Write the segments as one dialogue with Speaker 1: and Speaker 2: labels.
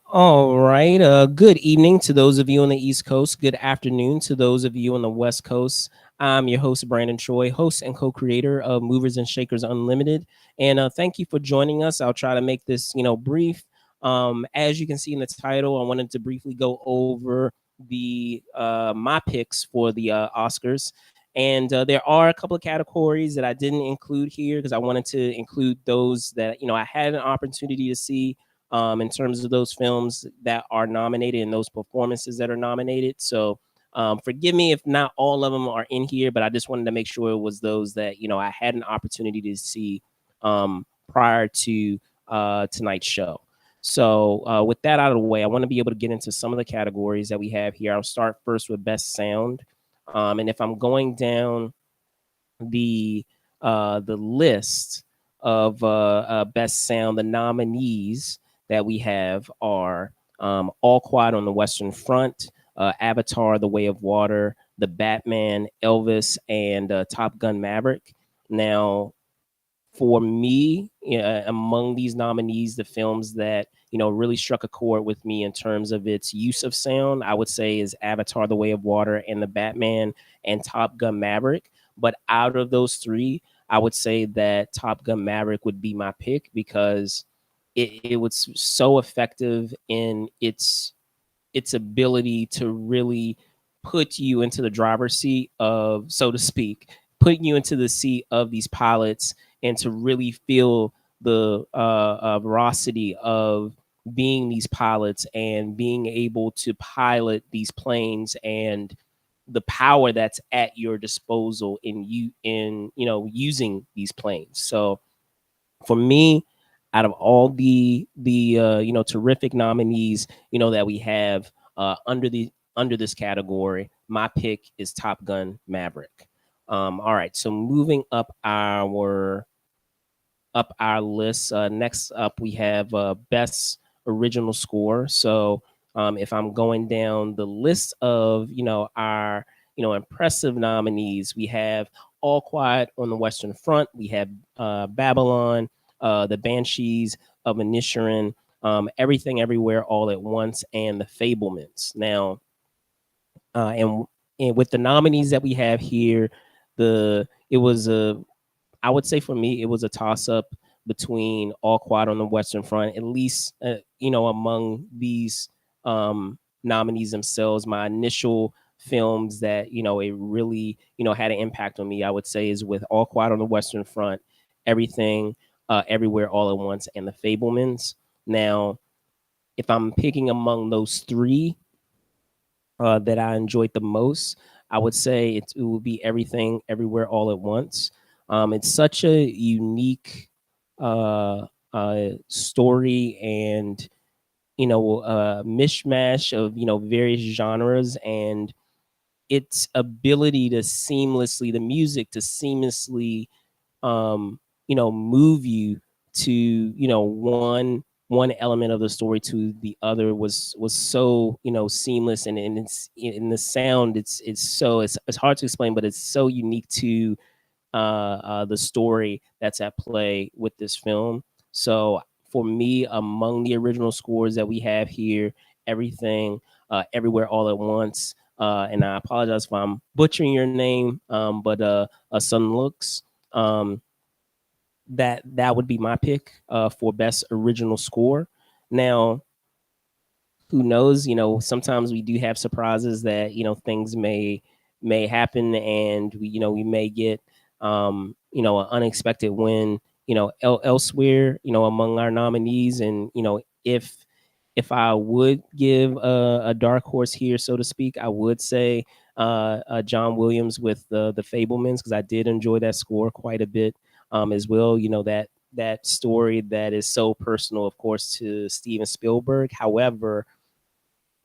Speaker 1: All right. Good evening to those of you on the East Coast. Good afternoon to those of you on the West Coast. I'm your host, Brandon Troy, host and co creator of Movers and Shakers Unlimited. And thank you for joining us. I'll try to make this, brief. As you can see in the title, I wanted to briefly go over my picks for the Oscars. And there are a couple of categories that I didn't include here because I wanted to include those that, I had an opportunity to see in terms of those films that are nominated and those performances that are nominated. So forgive me if not all of them are in here, but I just wanted to make sure it was those that I had an opportunity to see prior to tonight's show. So with that out of the way, I want to be able to get into some of the categories that we have here. I'll start first with best sound, and if I'm going down the list of best sound, the nominees that we have are All Quiet on the Western Front, Avatar: The Way of Water, The Batman, Elvis, and Top Gun: Maverick. Now, for me, among these nominees, the films that really struck a chord with me in terms of its use of sound, I would say is Avatar: The Way of Water and The Batman and Top Gun: Maverick. But out of those three, I would say that Top Gun: Maverick would be my pick because it was so effective in its ability to really put you into the driver's seat of, so to speak, putting you into the seat of these pilots and to really feel the veracity of being these pilots and being able to pilot these planes and the power that's at your disposal in using these planes. So for me, out of all the terrific nominees that we have under this category, my pick is Top Gun: Maverick. All right, so moving up our list. Next up, we have best original score. So if I'm going down the list of our impressive nominees, we have All Quiet on the Western Front. We have Babylon, The Banshees of Inisherin, Everything Everywhere All at Once, and The Fablements. Now, and with the nominees that we have here, it was a I would say for me, it was a toss up between All Quiet on the Western Front, at least, among these nominees themselves. My initial films that, it really, had an impact on me, I would say, is with All Quiet on the Western Front, Everything, Everywhere, All at Once, and The Fablemans. Now, if I'm picking among those three, that I enjoyed the most, I would say it would be Everything, Everywhere, All at Once. It's such a unique uh, story and mishmash of various genres and its ability to seamlessly the music to seamlessly move you to one element of the story to the other was so seamless and it's in the sound it's hard to explain, but it's so unique to the story that's at play with this film. So for me, among the original scores that we have here, Everything, Everywhere, All at Once, and I apologize if I'm butchering your name, but Sun Looks. Um, that would be my pick for best original score. Now, who knows? Sometimes we do have surprises that things may happen, and we may get an unexpected win elsewhere among our nominees, and if I would give a dark horse here, so to speak, I would say John Williams with the Fablemans because I did enjoy that score quite a bit as well. That story that is so personal, of course, to Steven Spielberg. However,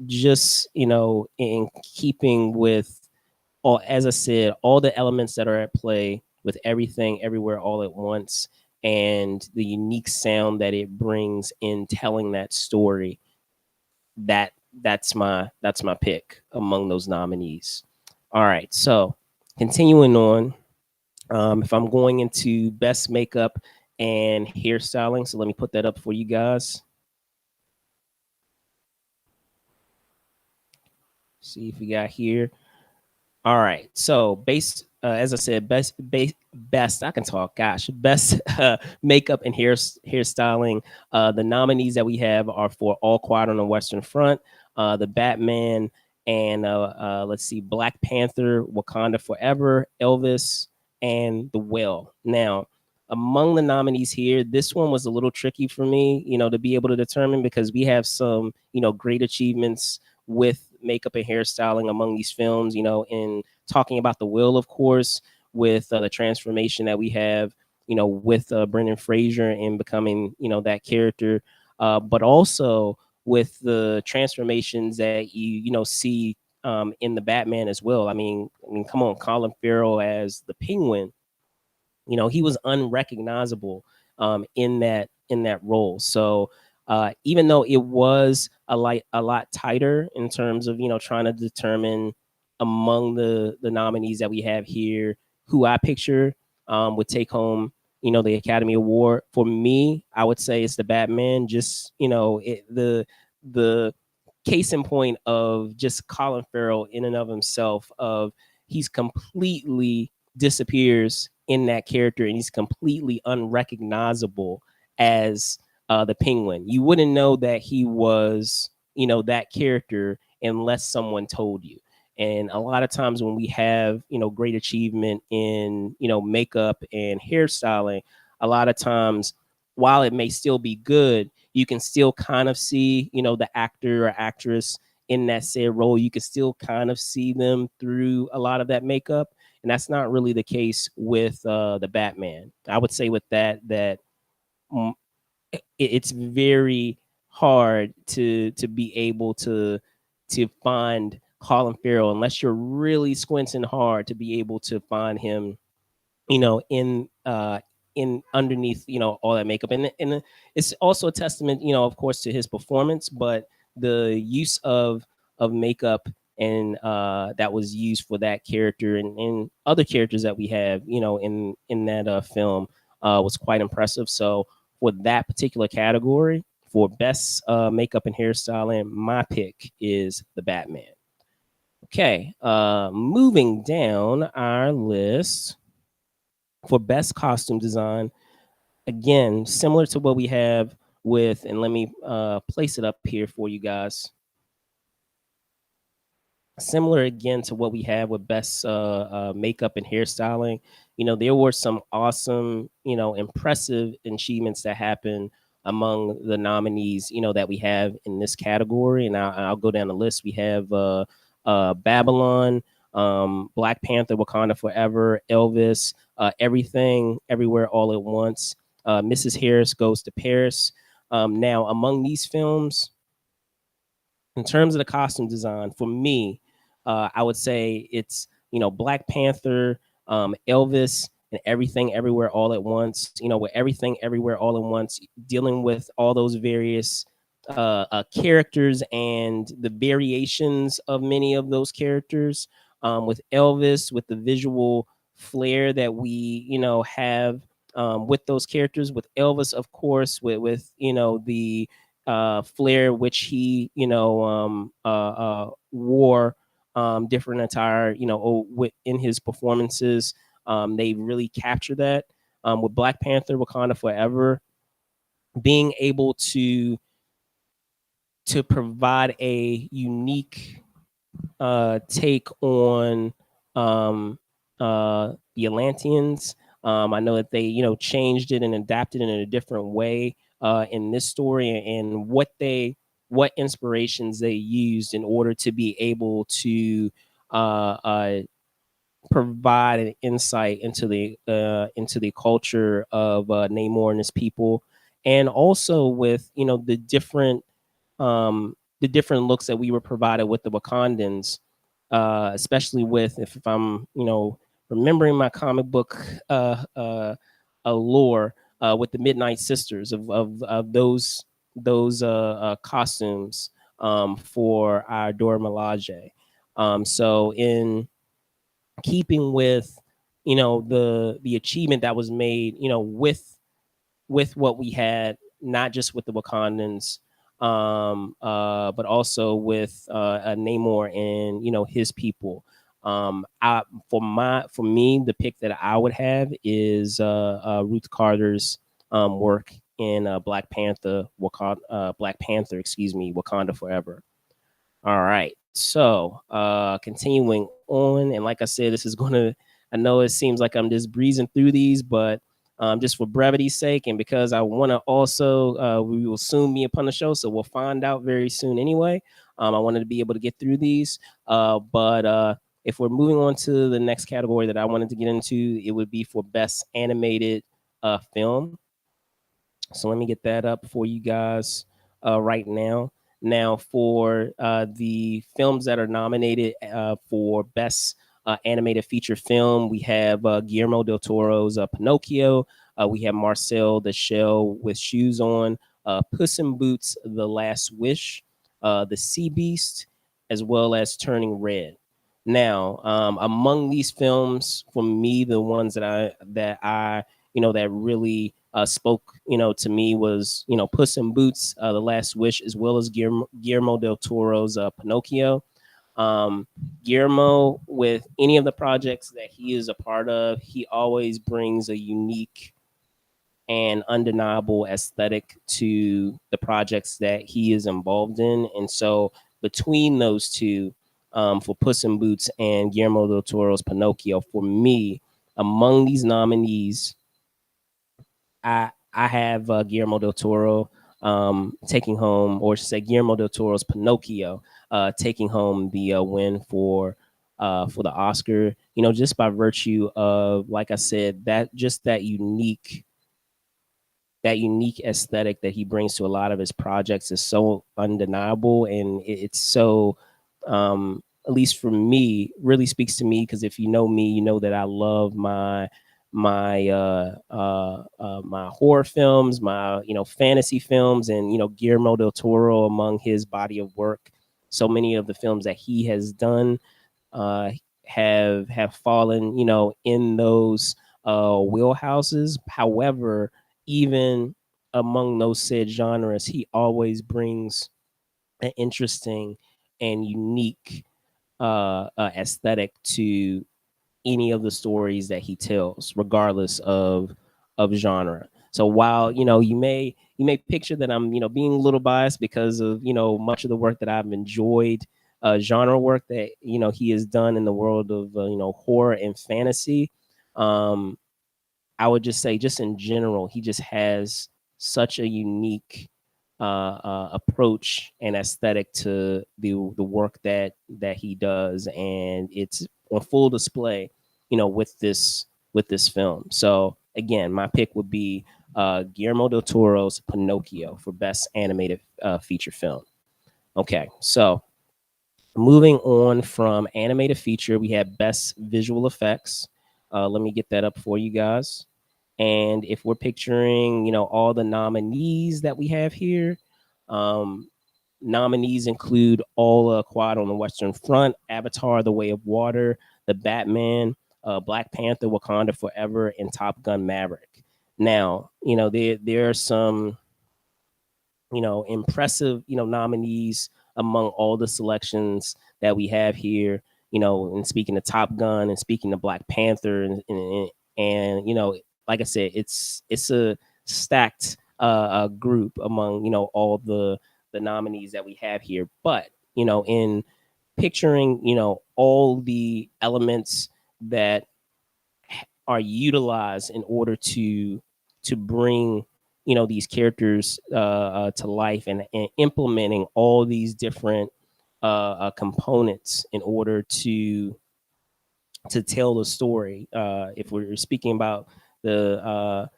Speaker 1: just in keeping with all, as I said, all the elements that are at play with Everything Everywhere All at Once and the unique sound that it brings in telling that story, that that's my pick among those nominees. All right, so continuing on, if I'm going into best makeup and hairstyling, so let me put that up for you guys. See if we got here. All right. So as I said, best. I can talk. Gosh, best makeup and hairstyling. The nominees that we have are for All Quiet on the Western Front, the Batman, and let's see, Black Panther, Wakanda Forever, Elvis, and The Whale. Now, among the nominees here, this one was a little tricky for me, to be able to determine because we have some, great achievements with makeup and hairstyling among these films, in talking about The Will, of course, with the transformation that we have, with Brendan Fraser and becoming, that character, but also with the transformations that you see in the Batman as well. I mean, come on, Colin Farrell as the Penguin, he was unrecognizable in that role. So even though it was a lot tighter in terms of trying to determine among the nominees that we have here who I picture would take home the Academy Award, for me I would say it's the Batman. Just the case in point of just Colin Farrell in and of himself, of he's completely disappears in that character and he's completely unrecognizable as the Penguin. You wouldn't know that he was that character unless someone told you. And a lot of times when we have great achievement in makeup and hairstyling, a lot of times while it may still be good, you can still kind of see the actor or actress in that said role. You can still kind of see them through a lot of that makeup, and that's not really the case with the Batman. I would say with that mm, it's very hard to be able to find Colin Farrell unless you're really squinting hard to be able to find him in underneath all that makeup. And it's also a testament of course to his performance, but the use of makeup and that was used for that character and other characters that we have in that film was quite impressive. So for that particular category, for best makeup and hairstyling, my pick is the Batman. Okay, moving down our list, for best costume design, again, similar to what we have with, and let me place it up here for you guys. Similar again to what we have with best makeup and hairstyling. There were some awesome, impressive achievements that happened among the nominees, that we have in this category. And I'll go down the list. We have Babylon, Black Panther, Wakanda Forever, Elvis, Everything, Everywhere, All at Once, Mrs. Harris Goes to Paris. Now, among these films, in terms of the costume design, for me, I would say it's Black Panther, Elvis, and Everything Everywhere All at Once. With Everything Everywhere All at Once, dealing with all those various characters and the variations of many of those characters. With Elvis, with the visual flair that we have with those characters. With Elvis, of course, with the flair which he wore different attire in his performances. They really capture that. With Black Panther, Wakanda Forever, being able to provide a unique take on the Atlanteans. I know that they changed it and adapted it in a different way in this story, and what inspirations they used in order to be able to uh, uh, provide an insight into the culture of Namor and his people, and also with the different looks that we were provided with the Wakandans, especially with, if I'm remembering my comic book lore, with the Midnight Sisters of those costumes for our Dora Milaje. So in keeping with the achievement that was made with what we had, not just with the Wakandans, but also with Namor and his people. For me, the pick that I would have is Ruth Carter's work in Black Panther, excuse me, Wakanda Forever. All right. So, continuing on, and like I said, this is gonna. I know it seems like I'm just breezing through these, but just for brevity's sake, and because I want to also, we will soon be upon the show, so we'll find out very soon anyway. I wanted to be able to get through these, but if we're moving on to the next category that I wanted to get into, it would be for best animated film. So let me get that up for you guys right now. Now, for the films that are nominated for Best Animated Feature Film, we have Guillermo del Toro's Pinocchio. We have Marcel the Shell with Shoes On, Puss in Boots: The Last Wish, The Sea Beast, as well as Turning Red. Now, among these films, for me, the ones that I that really spoke, to me was, Puss in Boots, The Last Wish, as well as Guillermo del Toro's Pinocchio. Um, Guillermo, with any of the projects that he is a part of, he always brings a unique and undeniable aesthetic to the projects that he is involved in. And so between those two, for Puss in Boots and Guillermo del Toro's Pinocchio, for me, among these nominees, I have Guillermo del Toro taking home, or say Guillermo del Toro's Pinocchio taking home the win for the Oscar. Just by virtue of, like I said, that unique aesthetic that he brings to a lot of his projects is so undeniable, and it's so at least for me really speaks to me, because if you know me, you know that I love my horror films, my fantasy films, and Guillermo del Toro, among his body of work, so many of the films that he has done uh, have fallen, in those wheelhouses. However, even among those said genres, he always brings an interesting and unique aesthetic to any of the stories that he tells, regardless of genre. So while you may picture that I'm being a little biased because of much of the work that I've enjoyed, genre work that he has done in the world of horror and fantasy. Um, I would just say, just in general, he just has such a unique approach and aesthetic to the work that he does, and it's on full display, with this film. So again, my pick would be Guillermo del Toro's Pinocchio for best animated feature film. Okay, so moving on from animated feature, we have best visual effects. Let me get that up for you guys. And if we're picturing, all the nominees that we have here, um, nominees include All Quiet on the Western Front, Avatar: The Way of Water, The Batman, Black Panther: Wakanda Forever, and Top Gun: Maverick. Now, there are some impressive, nominees among all the selections that we have here. And speaking of Top Gun and speaking of Black Panther, and like I said, it's a stacked group among all the nominees that we have here. But in picturing all the elements that are utilized in order to bring these characters to life, and implementing all these different components in order to tell the story. If we're speaking about the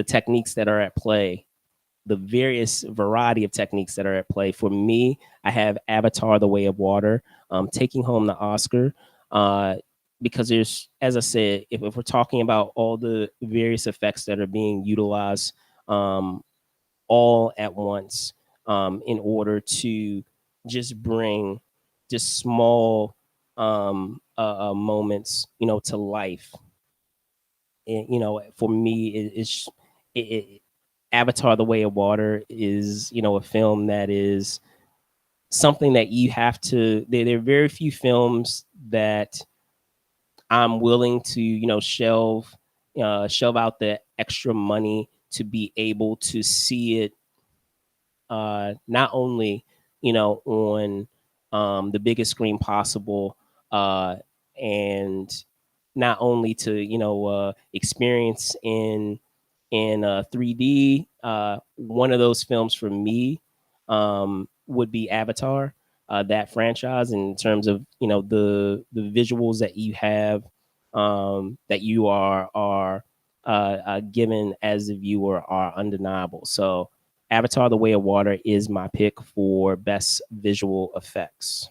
Speaker 1: techniques that are at play, the various variety of techniques that are at play. For me, I have Avatar: The Way of Water taking home the Oscar, uh, because there's, as I said, if we're talking about all the various effects that are being utilized all at once, in order to just bring just small moments, to life. And, for me, it's it, Avatar: The Way of Water is, a film that is something that you have to. There are very few films that I'm willing to, shelve out the extra money to be able to see it, not only, on the biggest screen possible, and not only to, experience in 3D. One of those films for me would be Avatar, that franchise, in terms of, the visuals that you have, that you are given as a viewer, are undeniable. So Avatar: The Way of Water is my pick for best visual effects.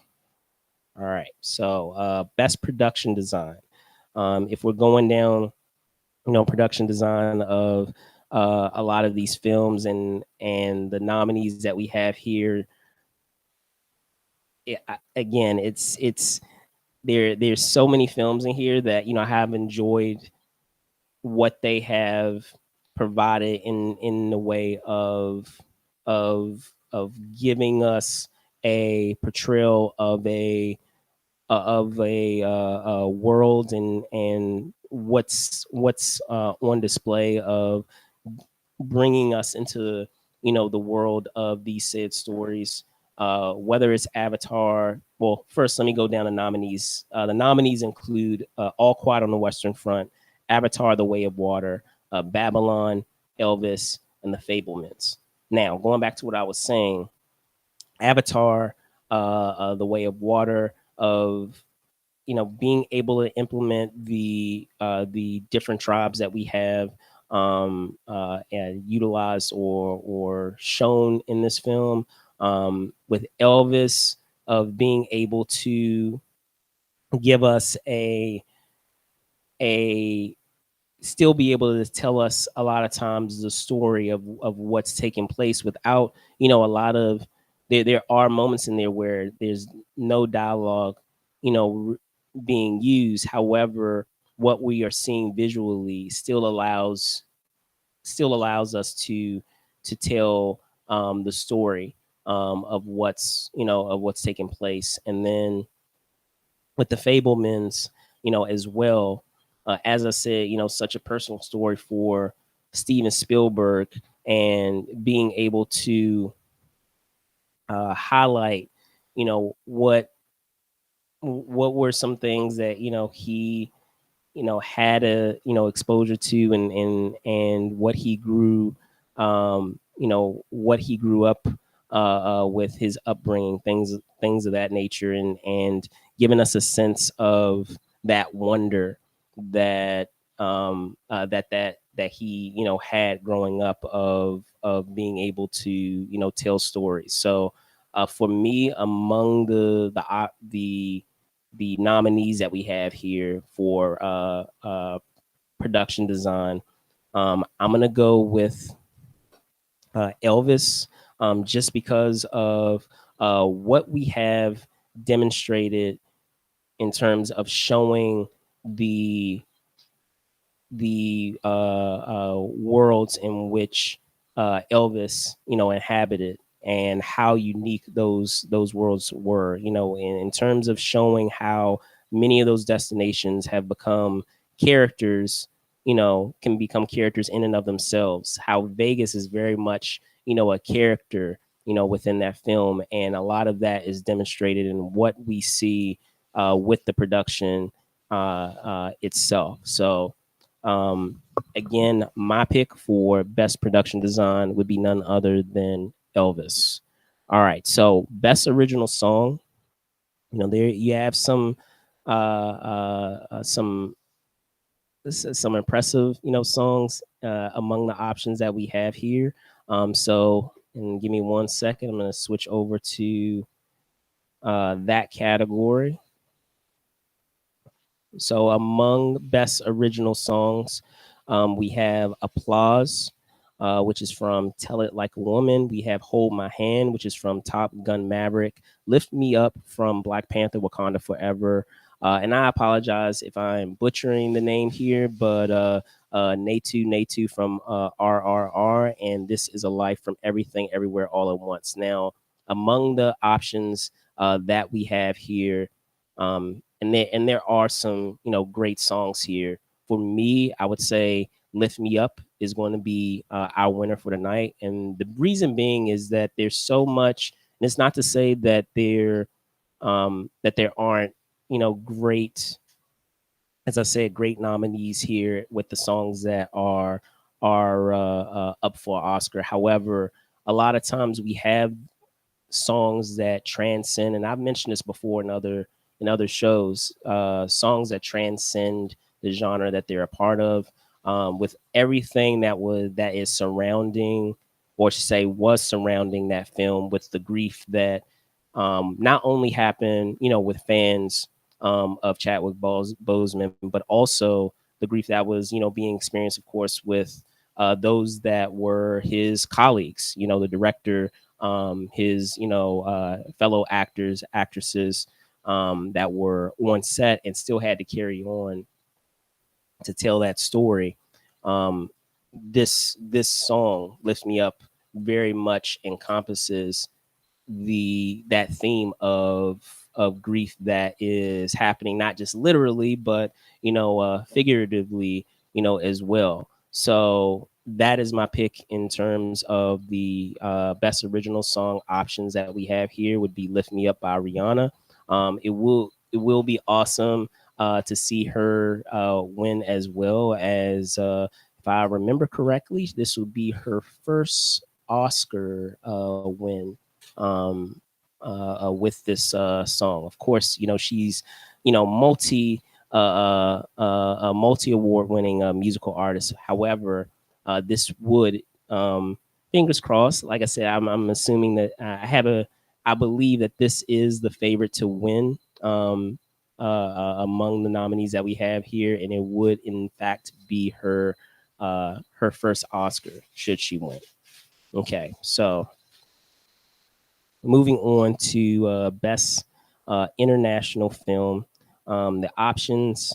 Speaker 1: All right, so best production design. If we're going down, production design of a lot of these films, and the nominees that we have here, again, it's there's so many films in here that, I have enjoyed what they have provided in the way of giving us a portrayal of a world, and what's on display, of bringing us into, the world of these said stories. Whether it's Avatar. Well, first let me go down the nominees. The nominees include All Quiet on the Western Front, Avatar: The Way of Water, Babylon, Elvis, and The Fablemans. Now, going back to what I was saying, Avatar, The Way of Water, of, being able to implement the different tribes that we have, and utilized or shown in this film, with Elvis, of being able to give us a still be able to tell us a lot of times the story of what's taking place, without, a lot of, there are moments in there where there's no dialogue, being used. However, what we are seeing visually still allows us to tell the story, of what's taking place. And then with the Fablemans, as well, as I said, such a personal story for Steven Spielberg, and being able to highlight, what were some things that, he, had a, exposure to, and what he grew, what he grew up, with his upbringing, things of that nature, and giving us a sense of that wonder that, that he, had growing up, of being able to, tell stories. So for me, among the nominees that we have here for production design, I'm gonna go with Elvis, just because of what we have demonstrated in terms of showing the worlds in which Elvis, inhabited, and how unique those worlds were. In terms of showing how many of those destinations have become characters. Can become characters in and of themselves. How Vegas is very much, a character, within that film, and a lot of that is demonstrated in what we see with the production itself. So again, my pick for best production design would be none other than Elvis. All right, so best original song. There you have some impressive, songs among the options that we have here. So, and give me 1 second. I'm going to switch over to that category. So among best original songs, we have Applause, which is from Tell It Like a Woman. We have Hold My Hand, which is from Top Gun Maverick. Lift Me Up from Black Panther Wakanda Forever. And I apologize if I'm butchering the name here, but Natu from RRR, and This Is a Life from Everything Everywhere All at Once. Now, among the options that we have here, and there are some great songs here. For me, I would say "Lift Me Up" is going to be our winner for the night, and the reason being is that there's so much. And it's not to say that there aren't great, as I said, great nominees here with the songs that are up for Oscar. However, a lot of times we have songs that transcend, and I've mentioned this before in other shows, songs that transcend the genre that they're a part of, with everything that is surrounding, or should say was surrounding that film, with the grief that not only happened with fans of Chadwick Boseman, but also the grief that was being experienced, of course, with those that were his colleagues, the director, his fellow actors, actresses, that were on set and still had to carry on to tell that story. This song, "Lift Me Up," very much encompasses that theme of grief that is happening, not just literally, but figuratively, as well. So that is my pick in terms of the best original song options that we have here. Would be "Lift Me Up" by Rihanna. It will be awesome to see her win, as well as, if I remember correctly, this would be her first Oscar win, with this song. Of course, she's a multi award winning musical artist. However, this would, fingers crossed. Like I said, I'm assuming that I believe that this is the favorite to win, among the nominees that we have here, and it would in fact be her first Oscar should she win. Okay, so moving on to best international film, the options,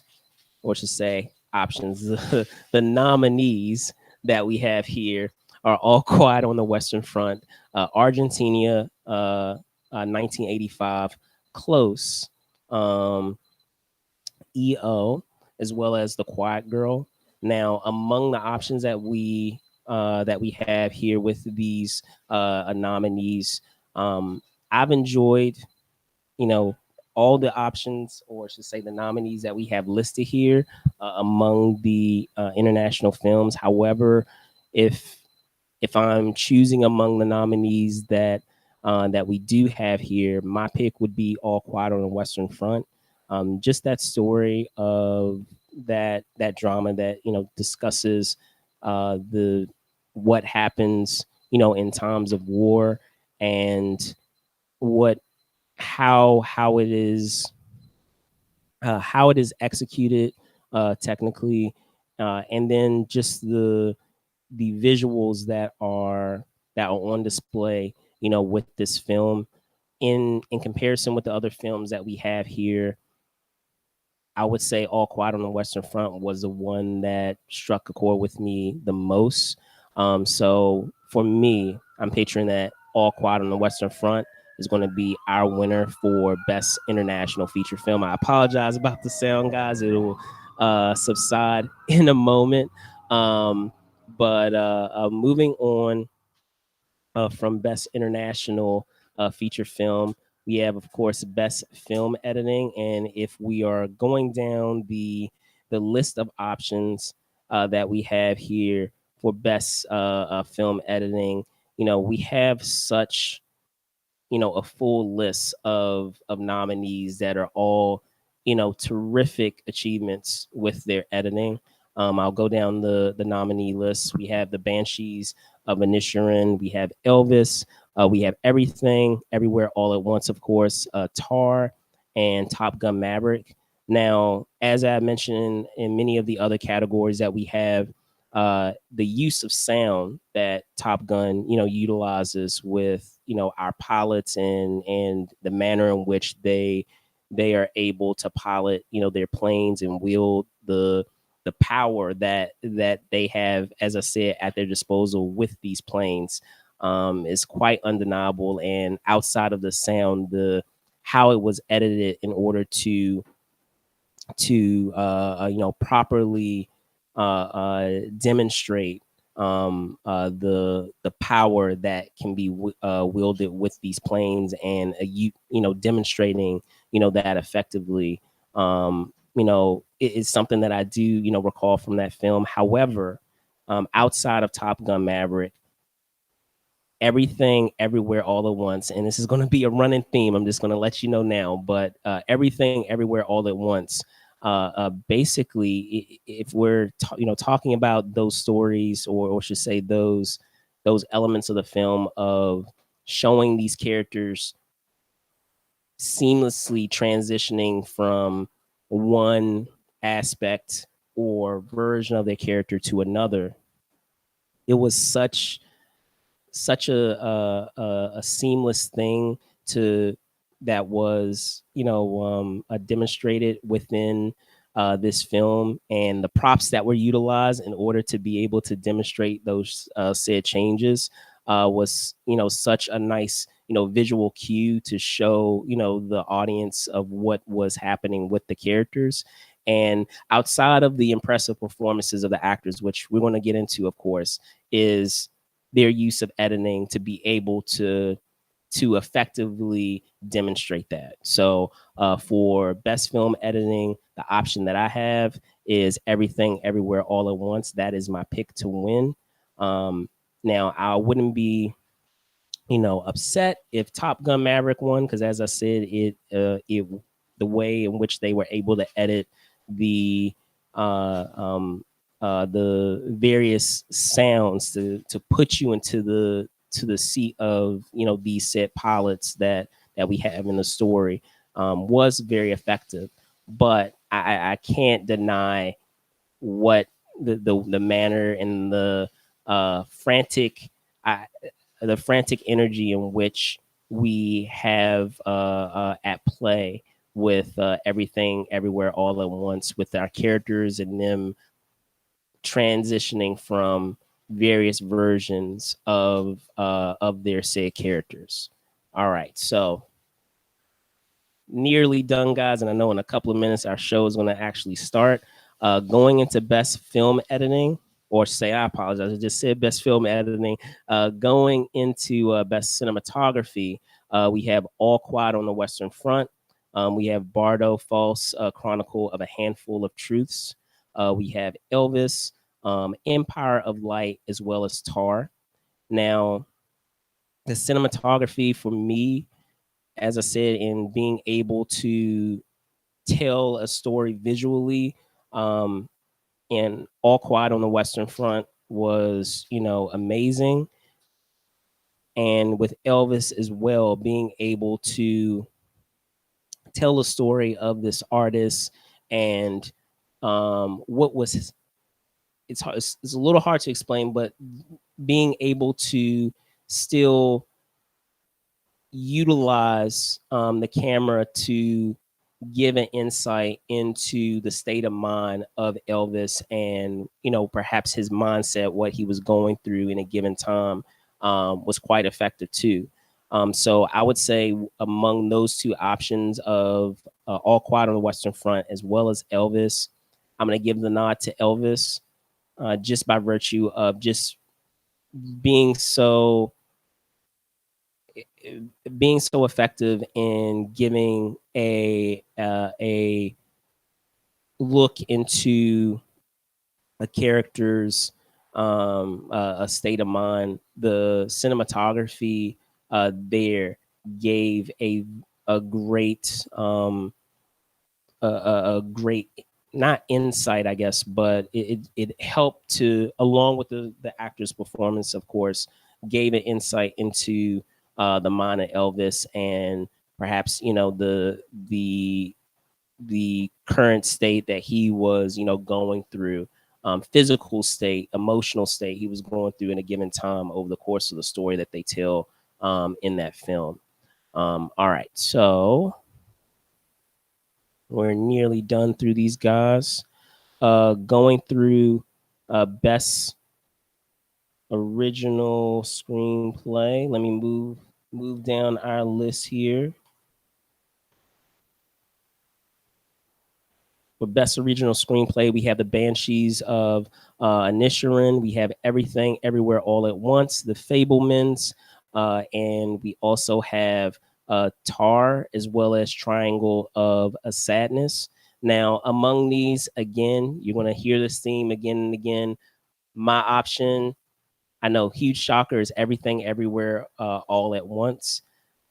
Speaker 1: or should say options, the nominees that we have here are All Quiet on the Western Front, Argentina, 1985, Close, um, EO, as well as The Quiet Girl. Now, among the options that we have here with these nominees, I've enjoyed, you know, all the options, or I should say the nominees that we have listed here among the international films. However, if if I'm choosing among the nominees that we do have here, my pick would be All Quiet on the Western Front. Just that story of that drama that discusses the what happens in times of war, and what how it is executed technically, and then just the visuals that are on display, with this film, in comparison with the other films that we have here. I would say All Quiet on the Western Front was the one that struck a chord with me the most. So for me, I'm picturing that All Quiet on the Western Front is going to be our winner for Best International Feature Film. I apologize about the sound, guys. It'll subside in a moment. But moving on from Best International Feature Film, we have, of course, Best Film Editing. And if we are going down the list of options that we have here for Best Film Editing, we have such a full list of nominees that are all terrific achievements with their editing. I'll go down the nominee list. We have The Banshees of Inisherin, we have Elvis, we have Everything Everywhere All at Once, of course, Tar, and Top Gun Maverick. Now, as I mentioned in many of the other categories that we have, the use of sound that Top Gun, utilizes with, our pilots, and the manner in which they are able to pilot, their planes and wield the power that they have, as I said, at their disposal with these planes, is quite undeniable. And outside of the sound, the how it was edited in order to properly demonstrate the power that can be wielded with these planes, and demonstrating that effectively. It's something that I do recall from that film. However, outside of Top Gun Maverick, everything everywhere all at once, and this is going to be a running theme, I'm just going to let you know now, but everything everywhere all at once, basically, if we're talking about those stories, or should say those elements of the film of showing these characters seamlessly transitioning from one aspect or version of their character to another, it was such a seamless thing to that was demonstrated within this film, and the props that were utilized in order to be able to demonstrate those said changes was such a nice visual cue to show the audience of what was happening with the characters. And outside of the impressive performances of the actors, which we're going to get into, of course, is their use of editing to be able to effectively demonstrate that. So for best film editing, the option that I have is Everything Everywhere All at Once. That is my pick to win. Now, I wouldn't be upset if Top Gun Maverick won, because as I said, it the way in which they were able to edit the the various sounds to put you into the seat of these said pilots that we have in the story, was very effective. But I can't deny what the manner and frantic I, the frantic energy in which we have at play with Everything Everywhere All at Once, with our characters and them transitioning from various versions of their said characters. All right, so nearly done, guys, and I know in a couple of minutes our show is going to actually start. Going into best film editing, or say, I apologize, I just said best film editing. Going into best cinematography, we have All Quiet on the Western Front. We have Bardo, False Chronicle of a Handful of Truths. We have Elvis, Empire of Light, as well as Tar. Now, the cinematography for me, as I said, in being able to tell a story visually, and All Quiet on the Western Front was, amazing. And with Elvis as well, being able to tell a story of this artist, and what was it's hard, it's a little hard to explain, but being able to still utilize the camera to give an insight into the state of mind of Elvis, and perhaps his mindset, what he was going through in a given time, was quite effective too. So I would say among those two options of All Quiet on the Western Front as well as Elvis, I'm going to give the nod to Elvis, just by virtue of just being so being so effective in giving a look into a character's a state of mind. The cinematography there gave a great a great, not insight, I guess, but it helped to, along with the actor's performance, of course, gave an insight into the mind of Elvis, and perhaps the current state that he was going through, physical state, emotional state he was going through in a given time over the course of the story that they tell in that film. All right, so we're nearly done through these guys. Going through best original screenplay. Let me move down our list here. For best original screenplay, we have The Banshees of Inisherin. We have Everything, Everywhere, All at Once, The Fablemans, and we also have Tar, as well as Triangle of a Sadness. Now, among these, again, you're going to hear this theme again and again. My option, I know, huge shocker, is Everything, Everywhere, All at Once.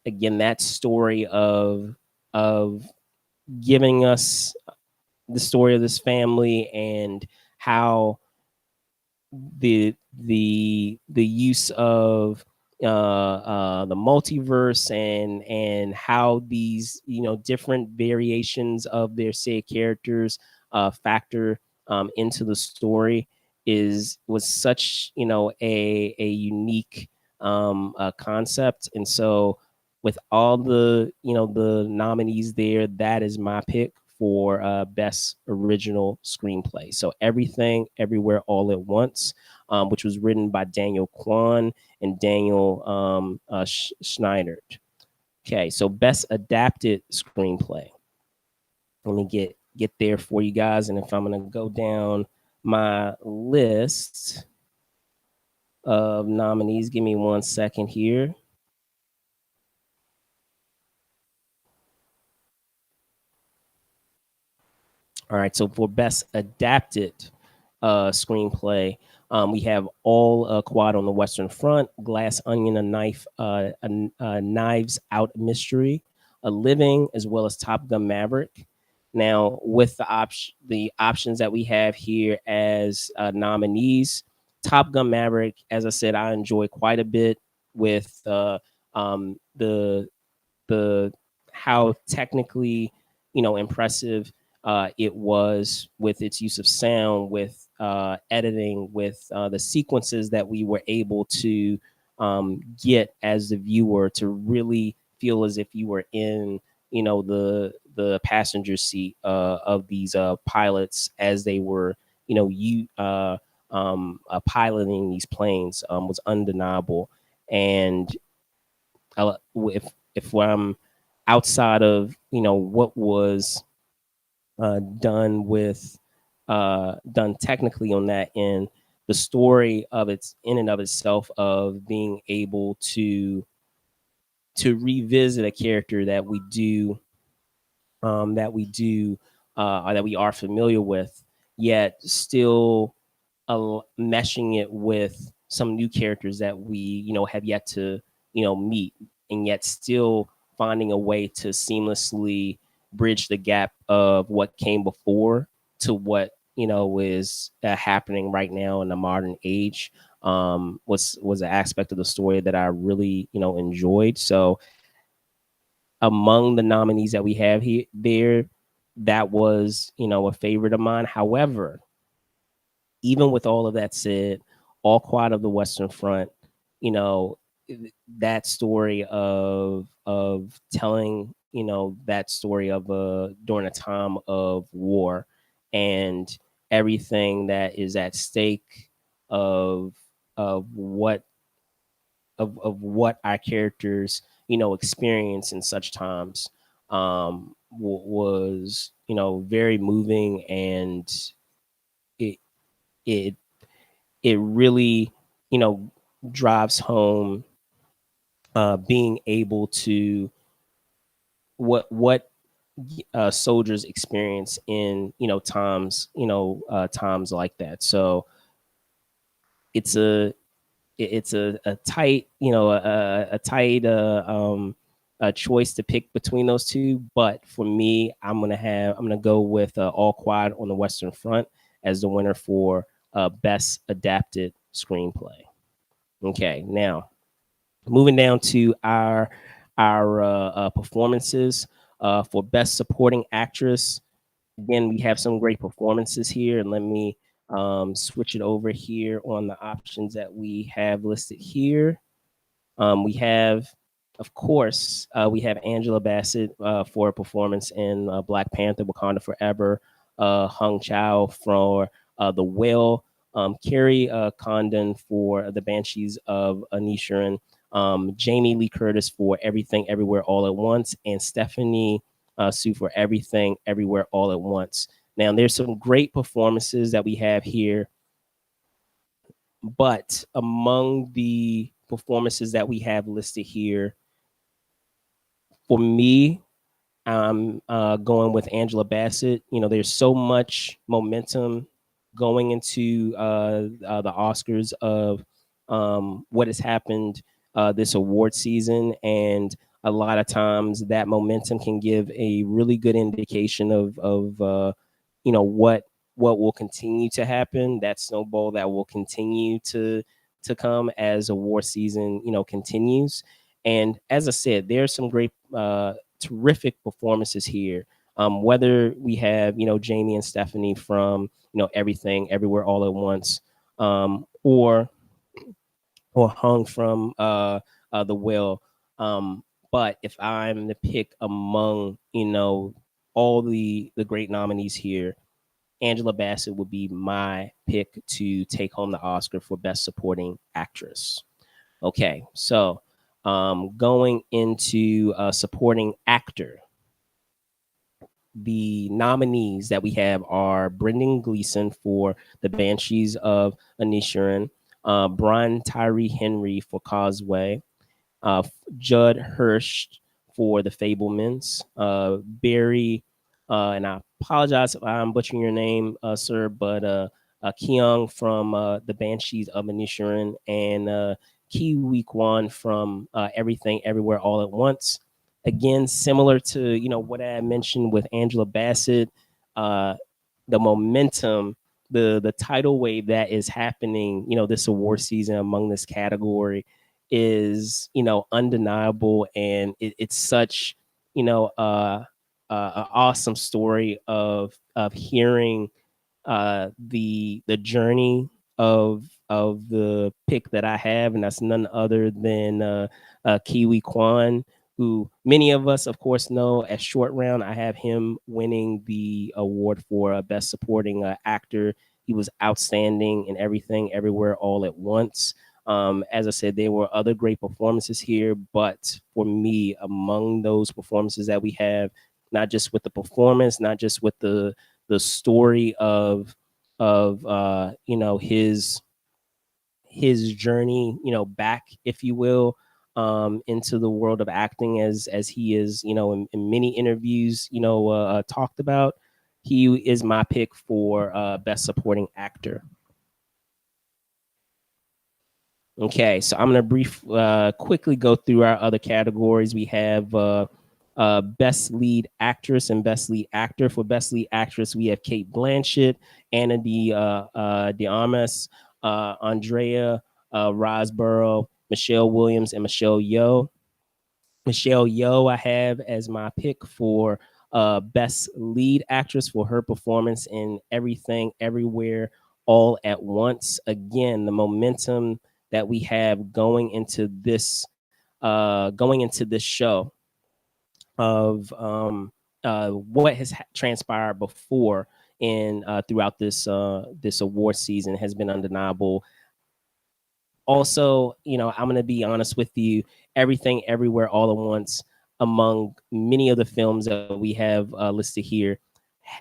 Speaker 1: Again, that story of giving us the story of this family and how the use of the multiverse and how these different variations of their say characters factor into the story is was such a unique concept. And so with all the the nominees there, that is my pick for best original screenplay. So Everything, Everywhere, All at Once, which was written by Daniel Kwan and Daniel Schneider. Okay, so best adapted screenplay. Let me get there for you guys, and if I'm gonna go down my list of nominees, give me 1 second here. All right, so for best adapted screenplay, we have All Quiet on the Western Front, Glass Onion, a Knives Out Mystery, A Living, as well as Top Gun Maverick. Now, with the options that we have here as nominees, Top Gun Maverick, as I said, I enjoy quite a bit with the the how technically impressive it was with its use of sound, with editing, with the sequences that we were able to get as the viewer to really feel as if you were in the passenger seat of these pilots as they were piloting these planes was undeniable. And if I'm outside of what was done technically on that end, the story of its in and of itself of being able to revisit a character that we are familiar with, yet still meshing it with some new characters that we have yet to meet, and yet still finding a way to seamlessly bridge the gap of what came before to what is happening right now in the modern age. Was an aspect of the story that I really enjoyed. So among the nominees that we have here there, that was a favorite of mine. However, even with all of that said, All Quiet of the Western Front, you know, that story of telling, that story of during a time of war and everything that is at stake of of what what our characters, experience in such times was, very moving, and it it it really, you know, drives home being able to what soldiers experience in times like that. So it's a tight a tight a choice to pick between those two. But for me, I'm gonna go with All Quiet on the Western Front as the winner for best adapted screenplay. Okay, now moving down to our performances for best supporting actress. Again, we have some great performances here, and let me switch it over here on the options that we have listed here. We have, of course, we have Angela Bassett for a performance in Black Panther: Wakanda Forever. Hung Chow for The Whale, Carrie Condon for The Banshees of Inisherin, Jamie Lee Curtis for Everything Everywhere All at Once, and Stephanie Sue for Everything Everywhere All at Once. Now, there's some great performances that we have here, but among the performances that we have listed here, for me, I'm going with Angela Bassett. You know, there's so much momentum going into the Oscars of what has happened this award season, and a lot of times that momentum can give a really good indication of you know what will continue to happen. That snowball that will continue to come as award season continues. And as I said, there's some great terrific performances here. Whether we have Jamie and Stephanie from Everything Everywhere All at Once, or Hung from The Will. But if I'm to pick among all the great nominees here, Angela Bassett would be my pick to take home the Oscar for Best Supporting Actress. Okay, so going into supporting actor, the nominees that we have are Brendan Gleeson for The Banshees of Inisherin, Brian Tyree Henry for Causeway, Judd Hirsch for The Fablemans, Barry, and I apologize if I'm butchering your name, sir, but Keong from The Banshees of Inisherin, and Kiwi Kwan from Everything Everywhere All at Once. Again, similar to what I mentioned with Angela Bassett, the momentum, the tidal wave that is happening, this award season among this category is undeniable, and it's such an awesome story of hearing the journey of the pick that I have, and that's none other than Kiwi Kwan, who many of us, of course, know as Short Round. I have him winning the award for Best Supporting Actor. He was outstanding in Everything Everywhere All at Once. As I said, there were other great performances here, but for me, among those performances that we have, not just with the performance, not just with the story of his journey, back, if you will, into the world of acting, as he is, in many interviews, talked about. He is my pick for Best Supporting Actor. Okay, so I'm gonna quickly go through our other categories. We have Best Lead Actress and Best Lead Actor. For Best Lead Actress, we have Kate Blanchett, Anna de Armas, Andrea Riseborough, Michelle Williams, and Michelle Yeoh. Michelle Yeoh I have as my pick for Best Lead Actress for her performance in Everything Everywhere All at Once. Again, the momentum that we have going into this show of what has transpired before in throughout this award season has been undeniable. Also, I'm going to be honest with you, Everything Everywhere All at Once, among many of the films that we have listed here,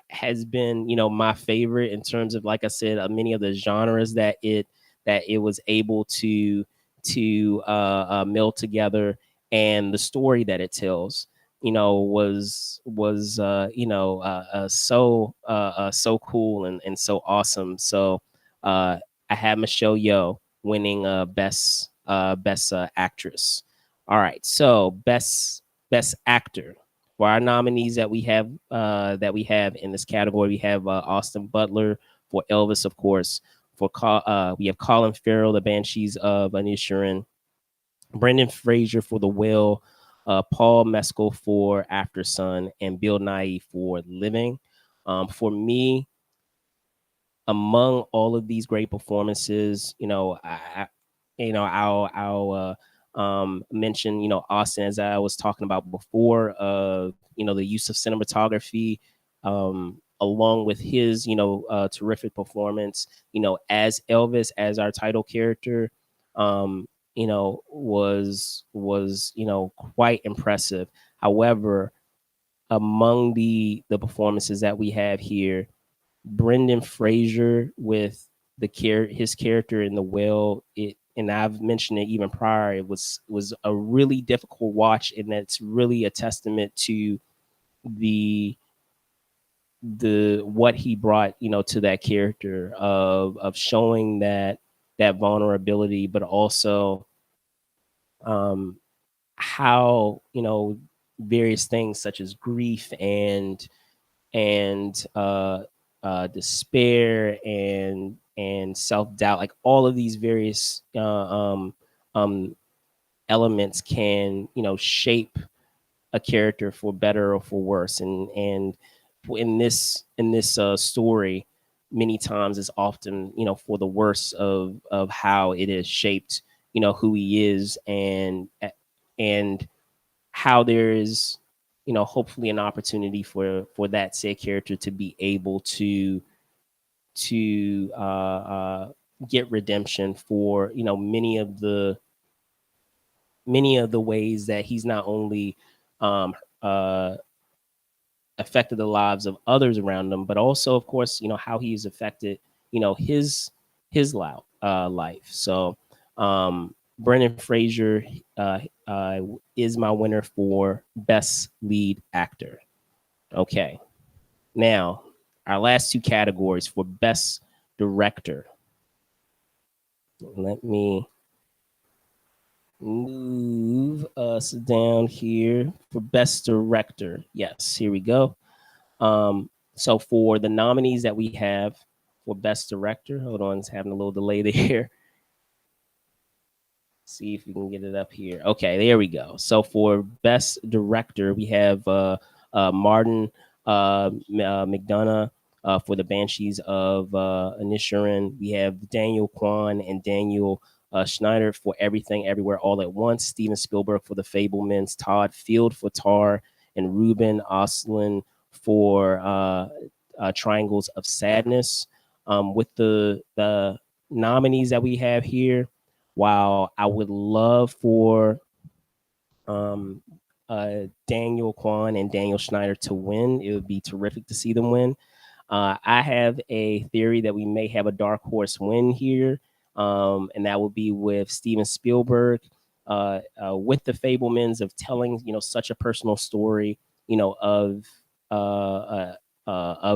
Speaker 1: has been my favorite in terms of, like I said, many of the genres that it was able to meld together, and the story that it tells was so cool and so awesome. So I have Michelle Yeoh winning best actress. All right, so best actor. For our nominees that we have in this category, we have Austin Butler for Elvis, of course. We have Colin Farrell, The Banshees of Inisherin, Brendan Fraser for The Whale, Paul Mescal for After Sun, and Bill Nighy for Living. For me, among all of these great performances, I'll mention Austin, as I was talking about before, the use of cinematography, along with his, terrific performance, as Elvis, as our title character, was quite impressive. However, among the performances that we have here, Brendan Fraser with his character in The Whale, and I've mentioned it even prior, it was a really difficult watch, and that's really a testament to the what he brought, to that character of showing that vulnerability, but also um how, various things such as grief and despair and self-doubt, like all of these various um elements can, shape a character for better or for worse. And in this story, many times it's often, for the worse of how it has shaped, who he is, and how there is, hopefully an opportunity for that said character to be able to get redemption for, many of the ways that he's not only um, uh, affected the lives of others around him, but also, of course, how he's affected, his life. So, Brendan Fraser uh, uh, is my winner for Best Lead Actor. Okay, now our last two categories for Best Director. Let me move us down here for Best Director. Yes, here we go. So for the nominees that we have for Best Director, hold on, it's having a little delay there. See if we can get it up here. Okay, there we go. So for Best Director, we have Martin McDonough for the Banshees of Inisherin. We have Daniel Kwan and Daniel Schneider for Everything Everywhere All at Once. Steven Spielberg for The Fablemans. Todd Field for Tar, and Ruben Östlund for Triangles of Sadness. With the nominees that we have here, while I would love for um, Daniel Kwan and Daniel Schneider to win, it would be terrific to see them win. I have a theory that we may have a dark horse win here, and that will be with Steven Spielberg, with the Fablemans, of telling, such a personal story, of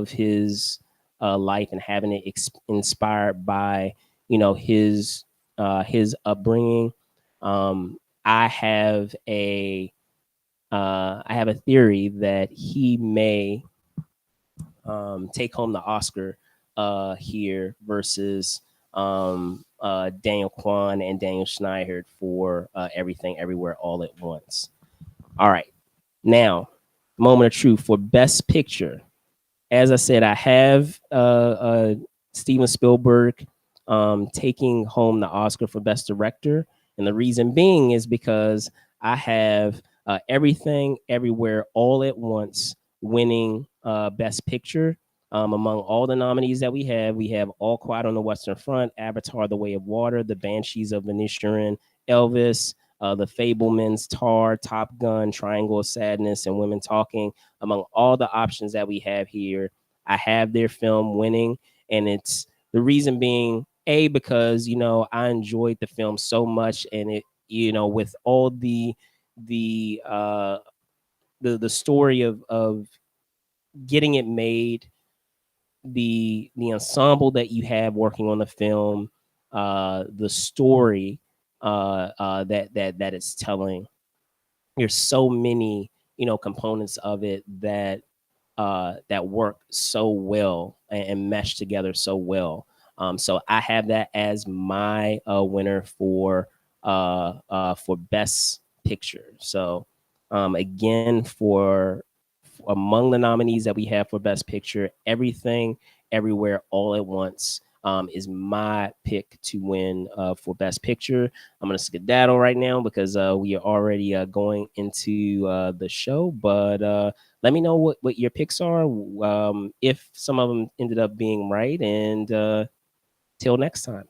Speaker 1: his life, and having it inspired by, his upbringing. Um, I have a theory that he may take home the Oscar here versus Daniel Kwan and Daniel Schneider for Everything Everywhere All at Once. All right, now, moment of truth for Best Picture. As I said, I have Steven Spielberg taking home the Oscar for Best Director. And the reason being is because I have Everything, Everywhere, All at Once winning Best Picture. Among all the nominees that we have All Quiet on the Western Front, Avatar: The Way of Water, The Banshees of Inisherin, Elvis, The Fablemans, Tar, Top Gun, Triangle of Sadness, and Women Talking. Among all the options that we have here, I have their film winning, and it's the reason being because I enjoyed the film so much, and it with all the story of getting it made, the ensemble that you have working on the film, the story that it's telling. There's so many components of it that work so well and mesh together so well. So I have that as my winner for Best Picture. So again, for among the nominees that we have for Best Picture, Everything Everywhere All at Once is my pick to win for Best Picture. I'm gonna skedaddle right now because we are already going into the show. But let me know what your picks are, if some of them ended up being right, and till next time.